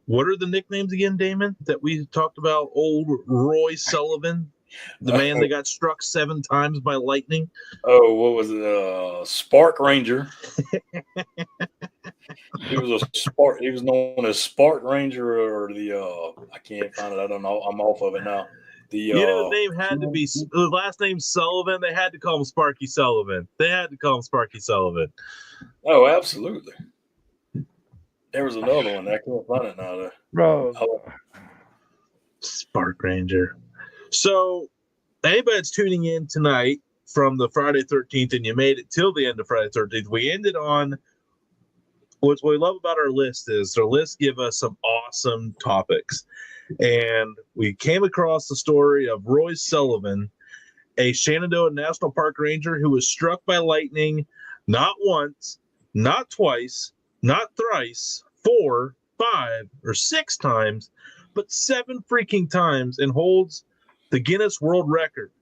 What are the nicknames again, Damon, that we talked about? Old Roy Sullivan, the man that got struck 7 times by lightning. Oh, what was it? Spark Ranger. He was a Spark. He was known as Spark Ranger, or the I can't find it. I don't know. I'm off of it now. The His name had to be his last name Sullivan. They had to call him Sparky Sullivan. Oh, absolutely. There was another one. I can't find it now. Bro. Spark Ranger. So, anybody that's tuning in tonight from the Friday 13th and you made it till the end of Friday 13th, we ended on what we love about our list is our list give us some awesome topics. And we came across the story of Roy Sullivan, a Shenandoah National Park ranger who was struck by lightning not once, not twice, not thrice, 4, 5, or 6 times, but 7 freaking times, and holds the Guinness World Record.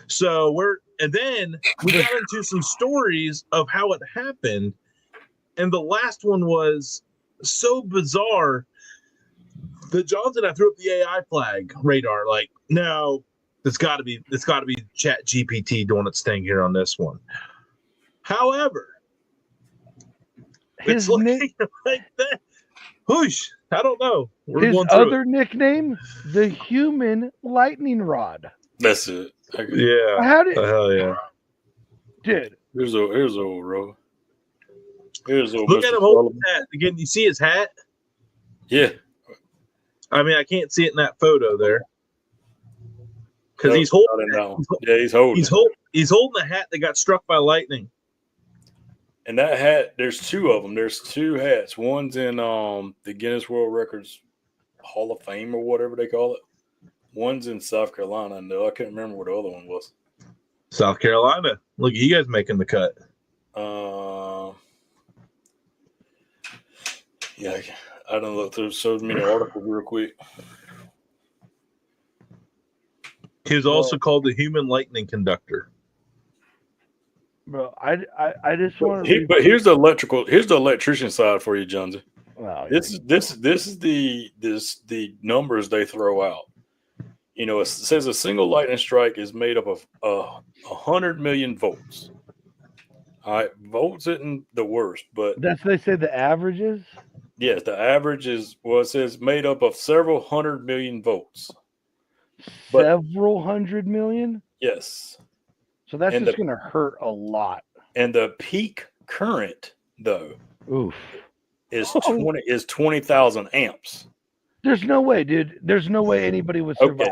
So then we got into some stories of how it happened, and the last one was so bizarre that Johnson, I threw up the AI flag radar. Like, no, it's got to be Chat GPT doing its thing here on this one. However, it's looking like that. Whoosh! I don't know. His other nickname, the Human Lightning Rod. That's it. Yeah. Hell yeah, dude. Here's old Ro. Here's old. Look at him holding his hat again. You see his hat? Yeah. I mean, I can't see it in that photo there because he's holding. Yeah, he's holding. He's holding a hat that got struck by lightning. And that hat, there's 2 of them. There's 2 hats. One's in the Guinness World Records Hall of Fame or whatever they call it. One's in South Carolina. No, I can't remember what the other one was. South Carolina. Look, you guys making the cut. Yeah, I don't look through so many articles real quick. He was also called the Human Lightning Conductor. Bro, I just want to. But here's the electrician side for you, Jonesy. Wow, this is the numbers they throw out. You know, it says a single lightning strike is made up of 100 million volts. All right, volts isn't the worst, but they say the average is. Yes, the average is it says made up of several 100 million volts. Several 100 million? Yes. So that's just going to hurt a lot. And the peak current, though, is 20,000 amps. There's no way, dude. There's no way anybody would survive.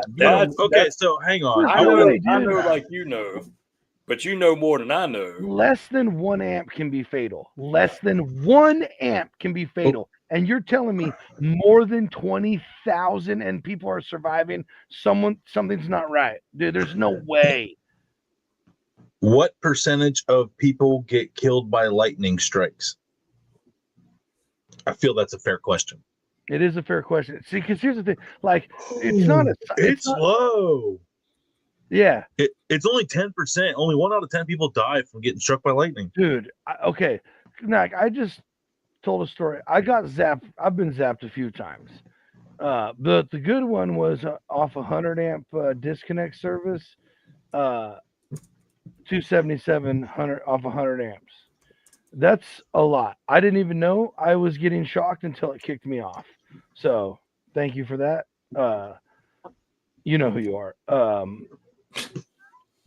Okay, so hang on. I know like you know, but you know more than I know. Less than 1 amp can be fatal. Less than 1 amp can be fatal. And you're telling me more than 20,000 and people are surviving? Something's not right. Dude, there's no way. What percentage of people get killed by lightning strikes? I feel that's a fair question. It is a fair question. See, because here's the thing. Like, it's low. Yeah. It's only 10%. Only 1 out of 10 people die from getting struck by lightning. Dude, okay. Mac, I just told a story. I got zapped. I've been zapped a few times. But the good one was off a 100 amp disconnect service. 277 off 100 amps. That's a lot. I didn't even know I was getting shocked until it kicked me off. So thank you for that. You know who you are.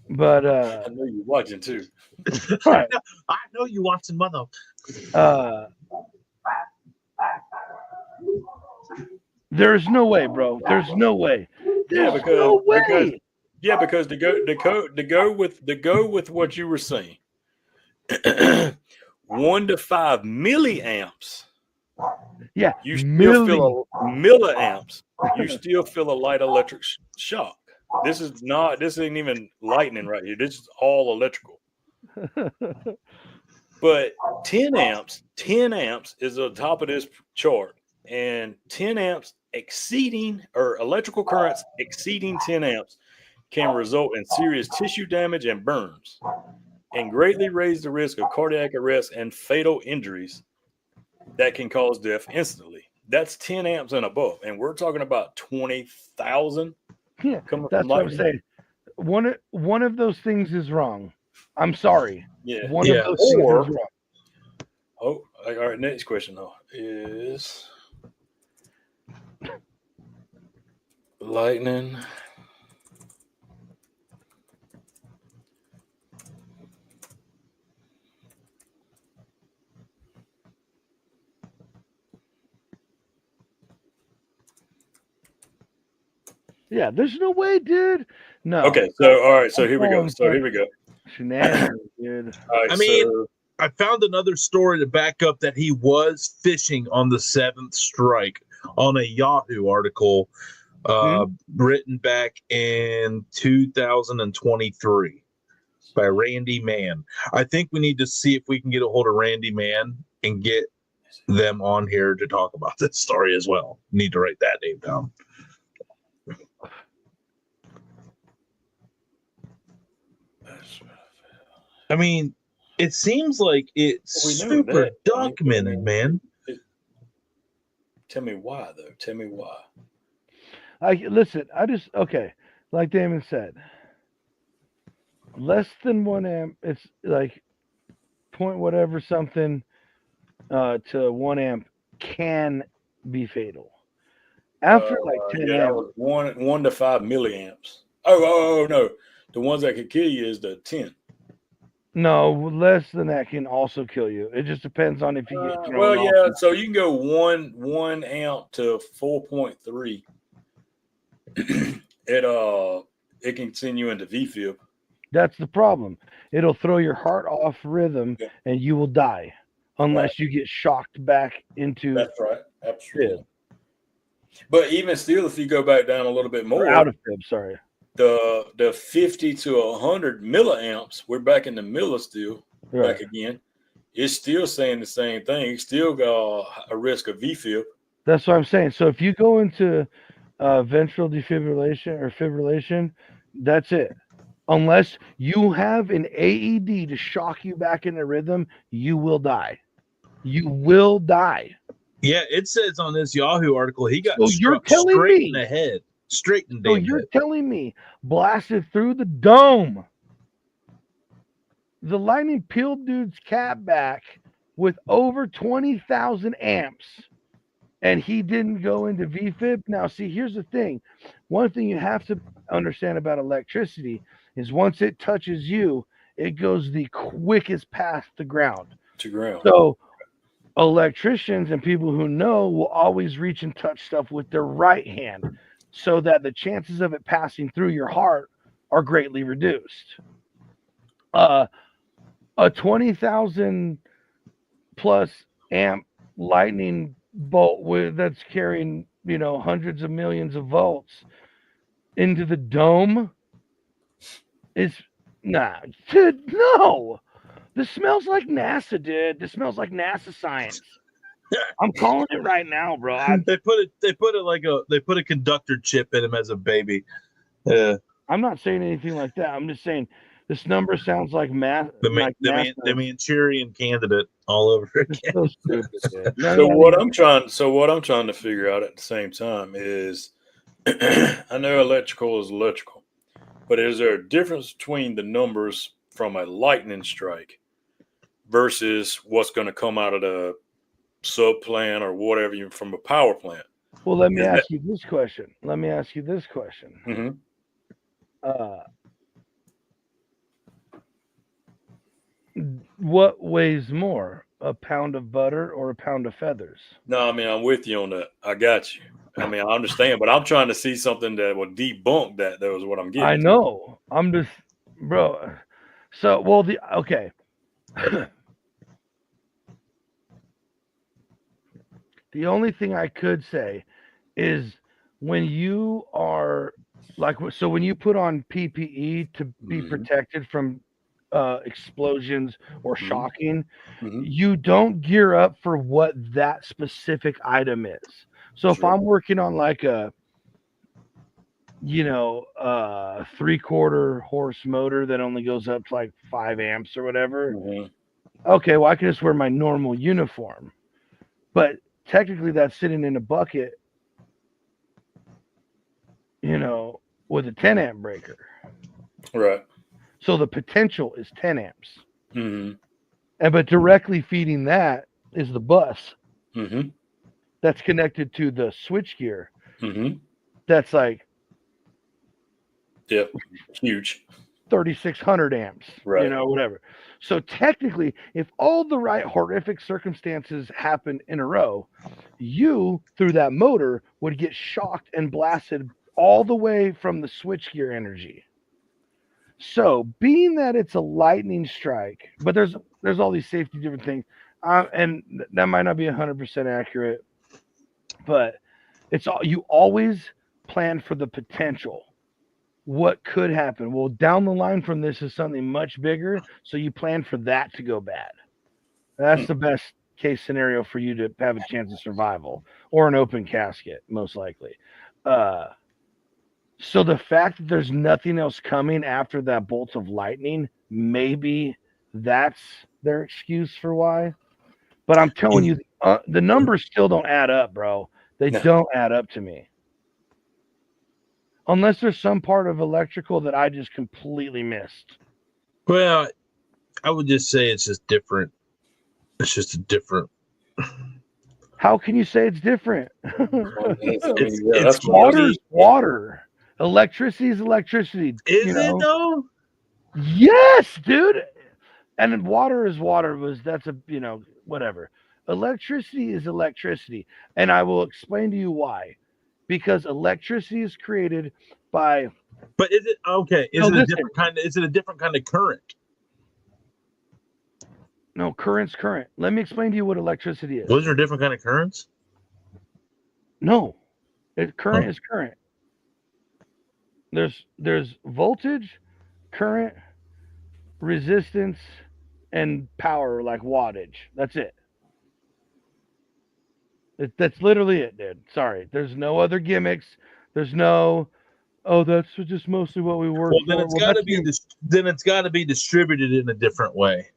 But I know you're watching too. Right. I know you watching, mother. There's no way, bro. There's no way. There's no way. Because to go with what you were saying, 1 to 5 milliamps. Yeah, you still feel milliamps. You still feel a light electric shock. This ain't even lightning right here. This is all electrical. But 10 amps is on top of this chart, and 10 amps exceeding or electrical currents exceeding 10 amps can result in serious tissue damage and burns, and greatly raise the risk of cardiac arrest and fatal injuries that can cause death instantly. that's 10 amps and above, and we're talking about 20,000. Yeah, coming that's from what I'm lightning. saying. One of those things is wrong. I'm sorry. Yeah. One Yeah. of those things Or- is wrong. Oh, all right. Next question though is lightning. Yeah, there's no way, dude. No. Okay, so all right, so I'm here we go. calling So here we go. Shenanigans, dude. All right, I mean, so I found another story to back up that he was fishing on the seventh strike on a Yahoo article written back in 2023 by Randy Mann. I think we need to see if we can get a hold of Randy Mann and get them on here to talk about this story as well. Need to write that name down. I mean, it seems like it's We know super that. documented, man. Tell me why, though. Tell me why. Listen, okay, like Damon said, less than 1 amp, it's like point whatever something to 1 amp can be fatal. After like 10 that amps, was 1 to 5 milliamps. Oh, no. The ones that could kill you is the 10. no, less than that can also kill you. It just depends on if you get thrown Well, off. yeah. So you can go 1 amp to 4.3. It can send you into VFib. That's the problem. It'll throw your heart off rhythm, Yeah. and you will die unless you get shocked back into That's right. Absolutely. But even still, if you go back down a little bit more, out of fib. Sorry. The 50 to 100 milliamps, we're back in the milli still, Right. back again. It's still saying the same thing. It's still got a risk of VFib. That's what I'm saying. So if you go into ventral defibrillation or fibrillation, that's it. Unless you have an AED to shock you back into rhythm, you will die. You will die. Yeah, it says on this Yahoo article he got So you're struck telling straight me- in the head. Straight in the So damn you're head. telling me blasted through the dome. The lightning peeled dude's cap back with over 20,000 amps, and he didn't go into VFib. Now, see, here's the thing. One thing you have to understand about electricity is once it touches you, it goes the quickest path to ground. To ground. So electricians and people who know will always reach and touch stuff with their right hand so that the chances of it passing through your heart are greatly reduced. A 20,000 plus amp lightning bolt that's carrying, hundreds of millions of volts into the dome is dude, no. This smells like NASA, dude. This smells like NASA science. I'm calling it right now, bro. They put a conductor chip in him as a baby. I'm not saying anything like that. I'm just saying this number sounds like math. The Manchurian candidate all over again. So stupid, dude. So what I'm trying to figure out at the same time is, I know electrical is electrical, but is there a difference between the numbers from a lightning strike versus what's going to come out of the sub plant or whatever from a power plant? Well, let me ask you this question. Mm-hmm. What weighs more, a pound of butter or a pound of feathers? No, I mean, I'm with you on that. I got you. I mean, I understand, but I'm trying to see something that will debunk that. That was what I'm getting. I know. I'm just, bro. So, well, okay. The only thing I could say is when you are so when you put on PPE to be protected from explosions or shocking, you don't gear up for what that specific item is. So if I'm working on like a 3/4 horse motor that only goes up to like 5 amps or whatever, okay, well, I can just wear my normal uniform. But technically that's sitting in a bucket, you know, with a 10 amp breaker. Right. So the potential is 10 amps. Mm-hmm. But directly feeding that is the bus Mm-hmm. that's connected to the switchgear. Mm-hmm. That's like Yep. Huge. 3,600 amps, Right. you know, whatever. So technically, if all the right horrific circumstances happen in a row, you, through that motor, would get shocked and blasted all the way from the switchgear energy. So being that it's a lightning strike, but there's all these safety different things, and that might not be 100% accurate, but it's all, you always plan for the potential. What could happen? Well, down the line from this is something much bigger, so you plan for that to go bad. That's the best case scenario for you to have a chance of survival, or an open casket, most likely. So the fact that there's nothing else coming after that bolt of lightning, maybe that's their excuse for why. But I'm telling you, the numbers still don't add up, bro. They don't add up to me. Unless there's some part of electrical that I just completely missed. Well, I would just say it's just different. It's just a different. How can you say it's different? It's Water's water. Electricity is electricity. Is it though? Yes, dude. And water is water. That's a, you know, whatever. Electricity is electricity. And I will explain to you why. Because electricity is created by. But is it okay? Is it a different kind? Is it a different kind of current? No, current's current. Let me explain to you what electricity is. Was there a different kind of currents? No, current is current. There's voltage, current, resistance, and power, like wattage. That's it. That's literally it, dude. Sorry. There's no other gimmicks. There's no, that's just mostly what we work for. Then it's got to be then it's got to be distributed in a different way.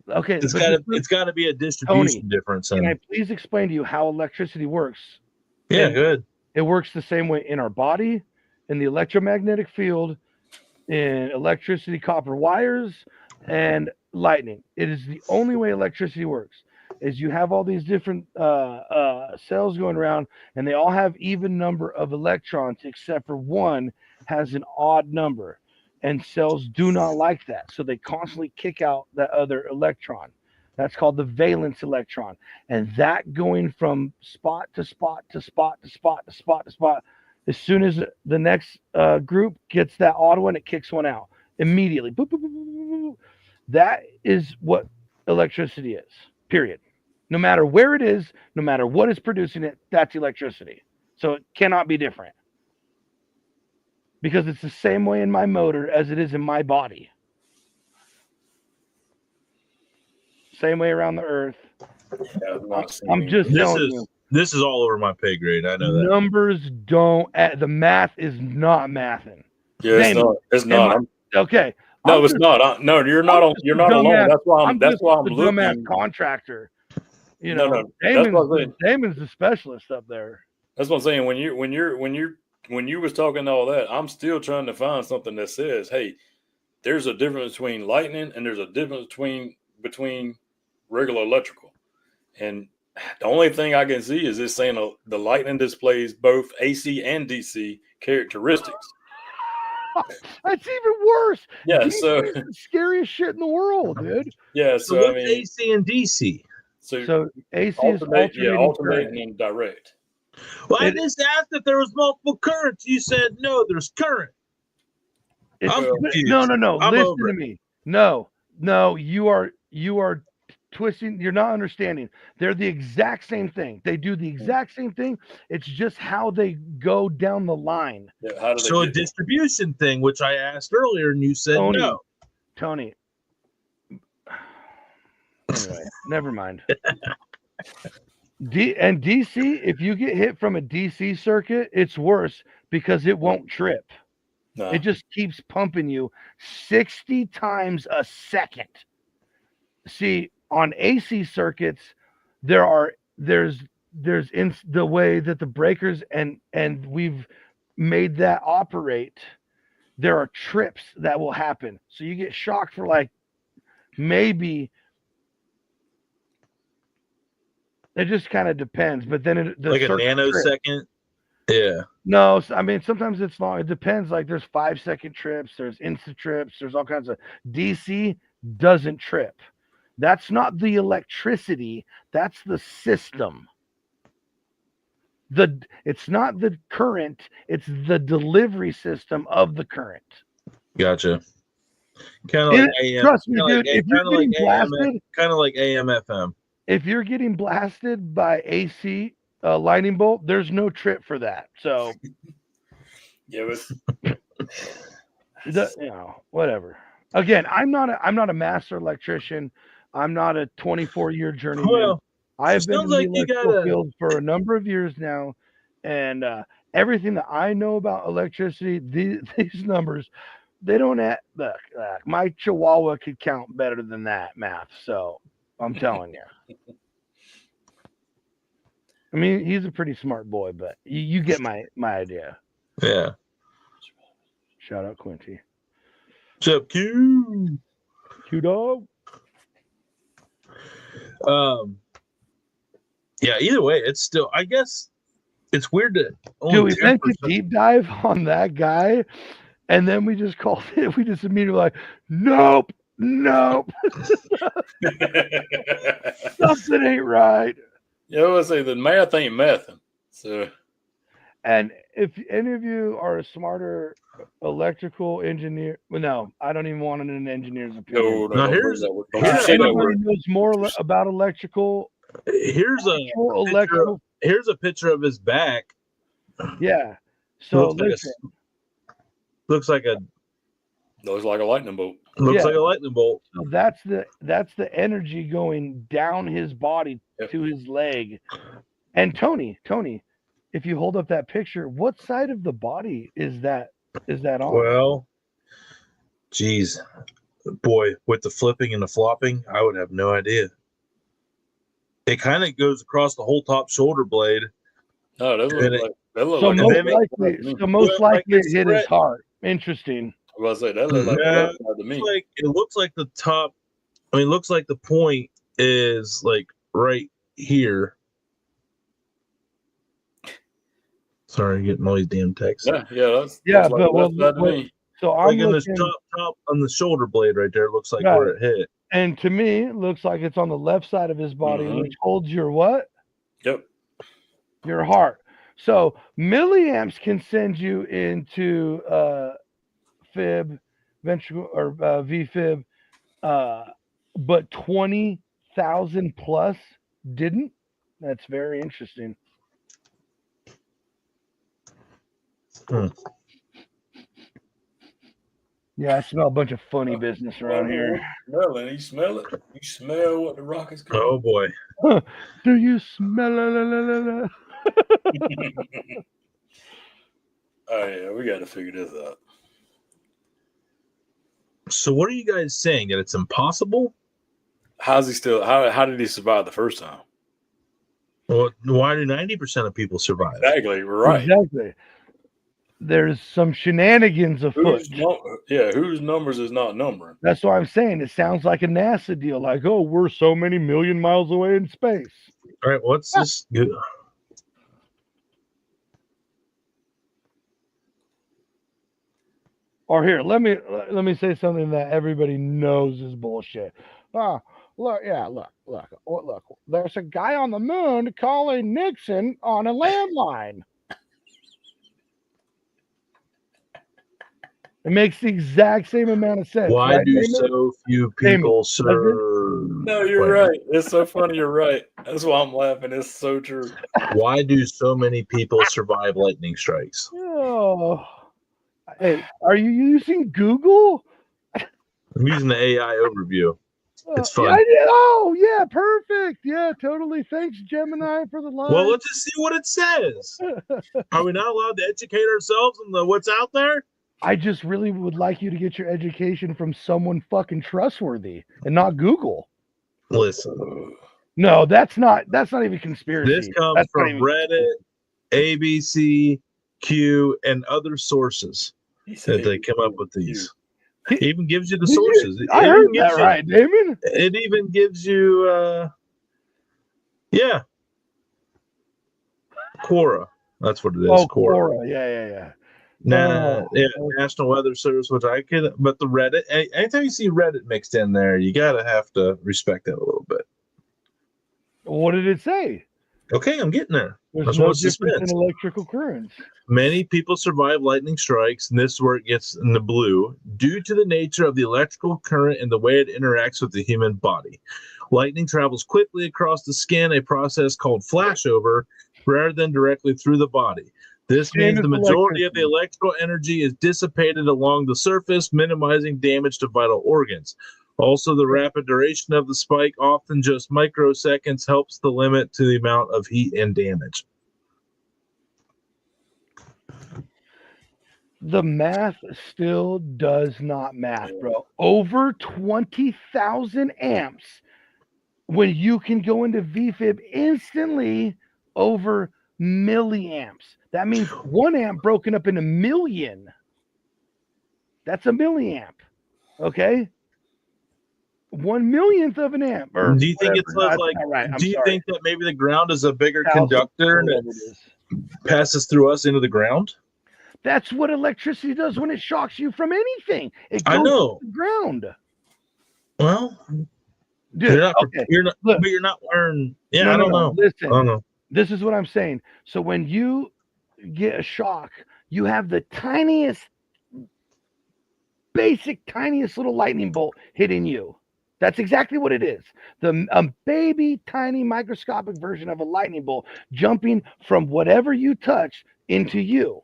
Okay. It's got to be a distribution difference. Can I please explain to you how electricity works? Yeah, good. It works the same way in our body, in the electromagnetic field, in electricity copper wires, and lightning. It is the only way electricity works. Is you have all these different cells going around, and they all have even number of electrons, except for one has an odd number, and cells do not like that, so they constantly kick out that other electron. That's called the valence electron, and that going from spot to spot to spot to spot to spot to spot. As soon as the next group gets that odd one, it kicks one out immediately. Boop, boop, boop, boop, boop. That is what electricity is. Period. No matter where it is, no matter what is producing it, that's electricity. So it cannot be different. Because it's the same way in my motor as it is in my body. Same way around the earth. Yeah, I'm just telling you. This is all over my pay grade. I know that. Numbers don't. The math is not mathing. Yeah, it's not. Okay. No, it's not. No, you're not on. You're not alone. That's why I'm looking. Dumbass contractor. You know, no. Damon's the specialist up there. That's what I'm saying. When you was talking all that, I'm still trying to find something that says, hey, there's a difference between lightning and there's a difference between regular electrical. And the only thing I can see is this saying the lightning displays both AC and DC characteristics. That's even worse. Yeah, DC so is the scariest shit in the world, dude. Yeah, so I mean, AC and DC. So AC is alternating and direct. Well, I just asked if there was multiple currents. You said no, there's current. I'm confused. No. Listen to me. No, you are twisting. You're not understanding. They're the exact same thing. They do the exact same thing. It's just how they go down the line. Yeah, so a distribution thing, which I asked earlier, and you said no. Tony. Anyway, never mind. And DC, if you get hit from a DC circuit, it's worse because it won't trip. No. It just keeps pumping you 60 times a second. See, on AC circuits, there are there's the way that the breakers and we've made that operate. There are trips that will happen, so you get shocked for like maybe. It just kind of depends, but then like a nanosecond. Yeah. No, I mean sometimes it's long. It depends. Like there's 5-second trips, there's instant trips, there's all kinds of. DC doesn't trip. That's not the electricity. That's the system. It's not the current. It's the delivery system of the current. Gotcha. Kind of like AM. Trust me, dude. If you're getting blasted, kind of like AM/FM. If you're getting blasted by AC lightning bolt, there's no trip for that. So, yeah, whatever. Again, I'm not a master electrician. I'm not a 24-year journeyman. Well, I've been in the electrical field for a number of years now, and everything that I know about electricity, these numbers, they don't add. Look, my Chihuahua could count better than that math. So I'm telling you. I mean, he's a pretty smart boy, but you get my idea. Yeah. Shout out Quincy. What's up, Q? Q dog. Yeah, either way, it's still, I guess it's weird to do we meant to deep dive on that guy, and then we just called it, we just immediately like, nope. Something ain't right. Yeah, I would say the math ain't mething. So, and if any of you are a smarter electrical engineer, well, no, I don't even want an engineer's opinion. No, here's anybody knows more about electrical. Here's a picture of his back. Yeah. So looks like a lightning bolt. Looks like a lightning bolt. So that's the energy going down his body to his leg. And Tony, if you hold up that picture, what side of the body is that on? Well, geez, boy, with the flipping and the flopping, I would have no idea. It kind of goes across the whole top shoulder blade. Oh, that looks so most likely it hit his heart. Interesting. I was about to say that looks like to me. It looks like the top. I mean, it looks like the point is like right here. Sorry, getting all these damn texts. Yeah, but so I'm like in this top on the shoulder blade right there. It looks like where it hit. And to me, it looks like it's on the left side of his body, which holds your what? Yep. Your heart. So milliamps can send you into fib, ventricle, or VFib, but 20,000 plus didn't. That's very interesting. Yeah, I smell a bunch of funny business around here. Smelling, you smell it? You smell what the rock is cooking? Oh boy. Do you smell it? Oh yeah, we got to figure this out. So what are you guys saying? That it's impossible? How's he still? How did he survive the first time? Well, why do 90% of people survive? Exactly, right. Exactly. There's some shenanigans afoot. Whose numbers is not numbering? That's what I'm saying. It sounds like a NASA deal. Like, oh, we're so many million miles away in space. All right, what's this? Or here, let me say something that everybody knows is bullshit. Look. There's a guy on the moon calling Nixon on a landline. It makes the exact same amount of sense. Why do so few people serve? No, you're right. It's so funny. You're right. That's why I'm laughing. It's so true. Why do so many people survive lightning strikes? Oh, hey, are you using Google? I'm using the AI overview. It's fun. Oh, yeah, perfect. Yeah, totally. Thanks, Gemini, for the line. Well, let's just see what it says. Are we not allowed to educate ourselves on what's out there? I just really would like you to get your education from someone fucking trustworthy and not Google. Listen. No, that's not even conspiracy. This comes That's not from even Reddit, ABC, Q, and other sources He said that they come up with these. He- It even gives you the Did you- sources. I It heard even gives that you- right, Damon. It even gives you, yeah, Quora. That's what it is. Oh, Quora. Quora. Yeah. Nah, Oh, yeah, okay. National Weather Service, which I could, but the Reddit. Anytime you see Reddit mixed in there, you gotta have to respect that a little bit. What did it say? Okay, I'm getting there. There's That's no what difference suspense. in electrical currents. Many people survive lightning strikes, and this is where it gets in the blue, due to the nature of the electrical current and the way it interacts with the human body. Lightning travels quickly across the skin, a process called flashover, rather than directly through the body. This Same means as the majority of the electrical energy is dissipated along the surface, minimizing damage to vital organs. Also, the rapid duration of the spike, often just microseconds, helps the limit to the amount of heat and damage. The math still does not math, bro. Over 20,000 amps when you can go into VFib instantly over milliamps. That means 1 amp broken up in a million. That's a milliamp. Okay? 1/1,000,000th of an amp. Or Do you think whatever. it's No, that's like? not right. I'm Do you sorry. think that maybe the ground is a bigger 1,000, conductor and it whatever it is. passes through us into the ground? That's what electricity does when it shocks you from anything. It I goes know. to the ground. Well, Dude, you're not. okay. You're not. Look. But you're not wearing. Yeah, No, I no, don't no. know. Listen, I don't know. this is what I'm saying. So when you get a shock, you have the tiniest, tiniest little lightning bolt hitting you. That's exactly what it is. A baby, tiny, microscopic version of a lightning bolt jumping from whatever you touch into you.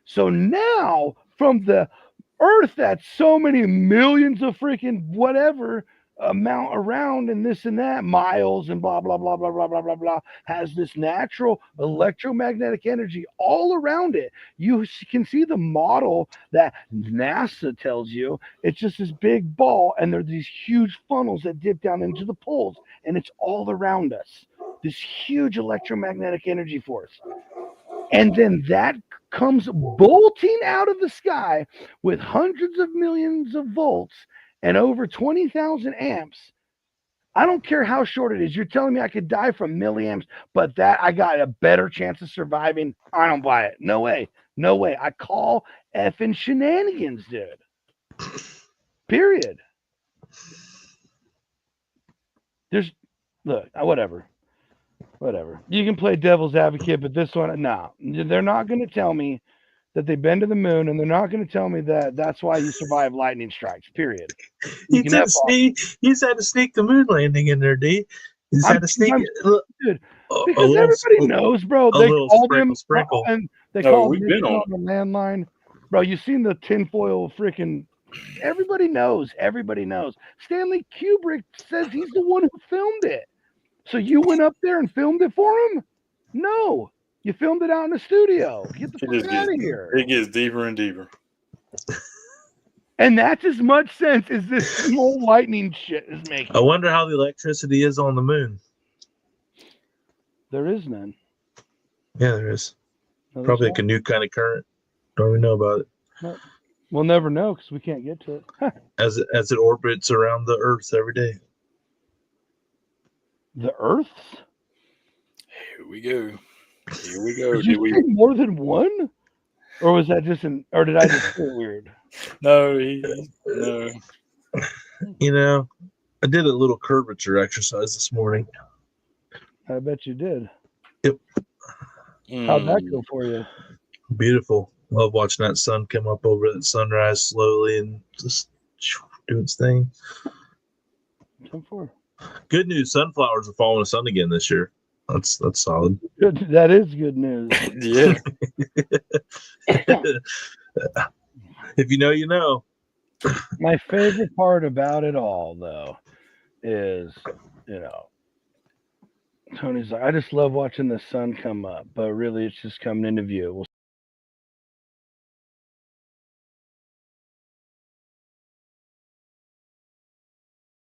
So now, from the Earth that's so many millions of freaking whatever amount around and this and that miles and blah blah blah blah blah blah blah blah has this natural electromagnetic energy all around it. You can see the model that NASA tells you. It's just this big ball, and there's these huge funnels that dip down into the poles, and it's all around us. This huge electromagnetic energy force, and then that comes bolting out of the sky with hundreds of millions of volts and over 20,000 amps. I don't care how short it is. You're telling me I could die from milliamps, but that I got a better chance of surviving. I don't buy it. No way. No way. I call effing shenanigans, dude. Period. There's, look, whatever. You can play devil's advocate, but this one, no. They're not going to tell me that they've been to the moon, and they're not going to tell me that that's why you survive lightning strikes. Period. You just had to sneak the moon landing in there, D. You just had to sneak it. Dude, because everybody knows, bro. They call them sprinkle. and they No, call we've them been on on the landline, bro. You seen the tinfoil freaking? Everybody knows. Everybody knows. Stanley Kubrick says he's the one who filmed it. So you went up there and filmed it for him? No, you filmed it out in the studio. Get the fuck out of here. It gets deeper and deeper. And that's as much sense as this small lightning shit is making. I wonder how the electricity is on the moon. There is none. Yeah, there is. No, probably like a new kind of current. Don't even know about it. No. We'll never know because we can't get to it. As it orbits around the Earth every day. The Earth? Here we go. Did you say more than one? Or was that just or did I just feel weird? No, no. You know, I did a little curvature exercise this morning. I bet you did. Yep. How'd that go for you? Beautiful. Love watching that sun come up over that sunrise slowly and just doing its thing. 10-4. Good news, sunflowers are following the sun again this year. That's solid. Good. That is good news. Yeah. If you know, you know. My favorite part about it all, though, is, Tony's like, I just love watching the sun come up, but really it's just coming into view. We'll